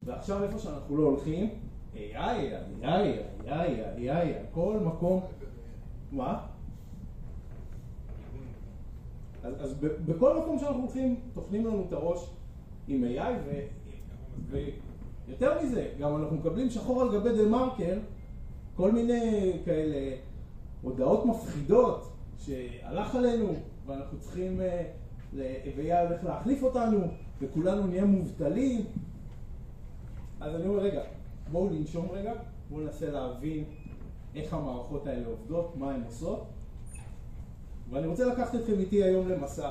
ועכשיו איפה שאנחנו לא הולכים, AI, כל מקום, מה? אז בכל מקום שאנחנו הולכים, תוכנים לנו את הראש עם AI, ויותר מזה, גם אנחנו מקבלים שחור על גבי דה מרקר, כל מיני כאלה הודעות מפחידות שהלך עלינו, ואנחנו צריכים, ו-AI הולך להחליף אותנו, וכולנו נהיה מובטלים. אז אני אומר, רגע, בואו לנשום רגע, בואו ננסה להבין איך המערכות האלה עובדות, מה הן עושות. ואני רוצה לקחת אתכם איתי היום למסע,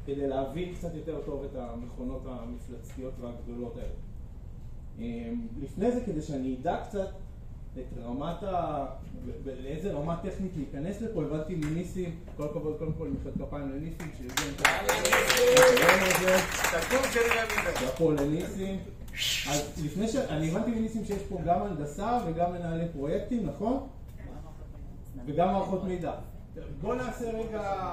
כדי להבין קצת יותר טוב את המכונות המפלצתיות והגדולות האלה. לפני זה, כדי שאני אדע קצת את רמת לאיזה רמה טכנית להיכנס לפה, הבנתי מניסים, כל הכבוד, קודם כל מחיאות כפיים לניסים, תקום לניסים. אז לפני אני הבנתי מניסים שיש פה גם הנדסה וגם מנהלי פרויקטים, נכון? וגם מערכות מידע. בוא נעשה רגע,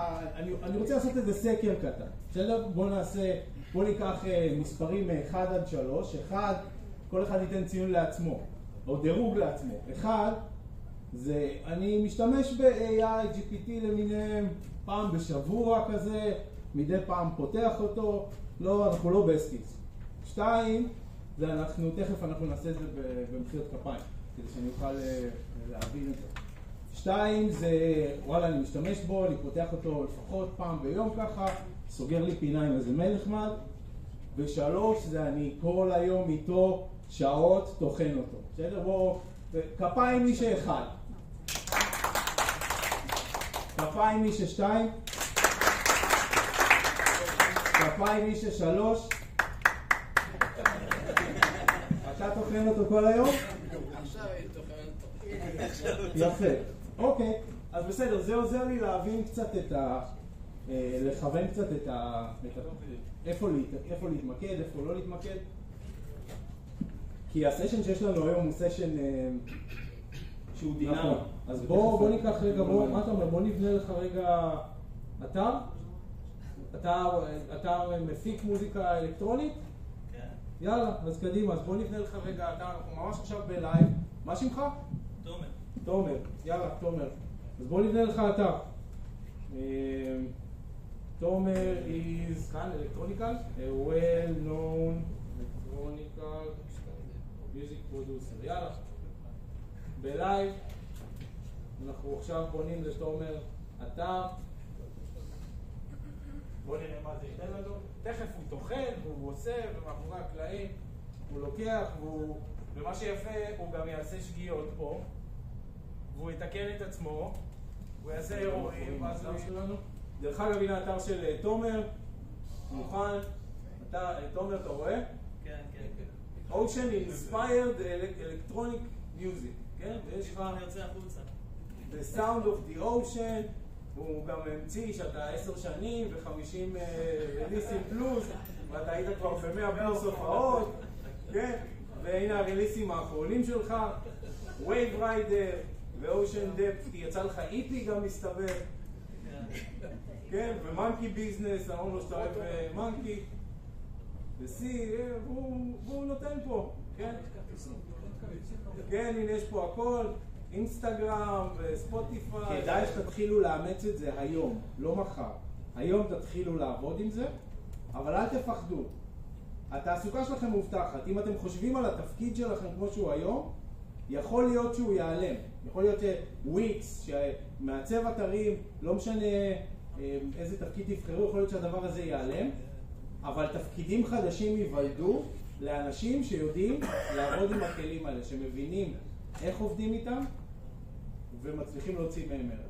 אני רוצה לעשות איזה סקר קטן. בסדר? בוא ניקח מספרים 1 עד 3. 1, כל אחד ייתן ציון לעצמו, או דירוג לעצמו. 1, זה אני משתמש ב-AI, GPT למיניהם, פעם בשבוע כזה, מדי פעם פותח אותו. לא, אנחנו לא בסטיס. 2, זה תכף אנחנו נעשה את זה במחיאות כפיים, כדי שאני אוכל להבין את זה. 2 זה, וואלה, אני משתמש בו, אני פותח אותו לפחות פעם ביום ככה, סוגר לי פינה עם איזה מייל נחמד. ו3 זה אני כל היום איתו שעות טוחן אותו. בסדר? בואו, כפיים מי שאחד. כפיים מי ששתיים. כפיים מי ששלוש. אתה טוחן אותו כל היום? עכשיו אני טוחן אותו. יפה. אוקיי, אז בסדר, זה עוזר לי להבין קצת לכוון קצת איפה להתמקד, איפה לא להתמקד. כי הסשן שיש לנו היום הוא סשן שהוא דינמי. אז בוא ניקח רגע, מה אתה אומר? בוא נבנה לך רגע אתר. אתר מפיק מוזיקה אלקטרונית? כן. יאללה, אז קדימה, אז בוא נבנה לך רגע אתר. אנחנו ממש עכשיו בלייב. מה שמך? תומר. תומר, יאללה, תומר. אז בוא נבנה לך אתר. תומר is כאן, אלקטרוניקל, a well-known electronical music producer. יאללה. בלייב, אנחנו עכשיו בונים לתומר אתר. בוא נראה מה זה ייתן לנו. תכף הוא תוכן, והוא עושה, ומאחורי הקלעים הוא לוקח, ומה שיפה, הוא גם יעשה שגיאות פה. והוא יתקן את עצמו, הוא יעשה אירועים, ואז הוא ישאיר לנו. דרך אגב, הנה האתר של תומר, מוכן. תומר, אתה רואה? כן, כן. Ocean Inspired Electronic Music, כן? ויש לך... אני יוצא החוצה. The Sound of the Ocean, הוא גם המציא שאתה 10 שנים ו50 ריליסים פלוס, ואתה היית כבר ב100 פלוס הופעות, כן? והנה הריליסים האחרונים שלך, Wave Rider ו-Ocean Depth, יצא לך איפי גם מסתבר, כן? ומונקי ביזנס, אמרנו שאתה אוהב מונקי, וסי, והוא נותן פה, כן? כן, הנה יש פה הכל, אינסטגרם וספוטיפיי. כדאי שתתחילו לאמץ את זה היום, לא מחר. היום תתחילו לעבוד עם זה, אבל אל תפחדו. התעסוקה שלכם מובטחת. אם אתם חושבים על התפקיד שלכם כמו שהוא היום, יכול להיות שהוא ייעלם. יכול להיות וויקס, שמעצב אתרים, לא משנה איזה תפקיד תבחרו, יכול להיות שהדבר הזה ייעלם, אבל תפקידים חדשים ייוולדו לאנשים שיודעים לעבוד עם הכלים האלה, שמבינים איך עובדים איתם ומצליחים להוציא מהם ערך.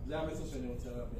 זה המסר שאני רוצה להביא.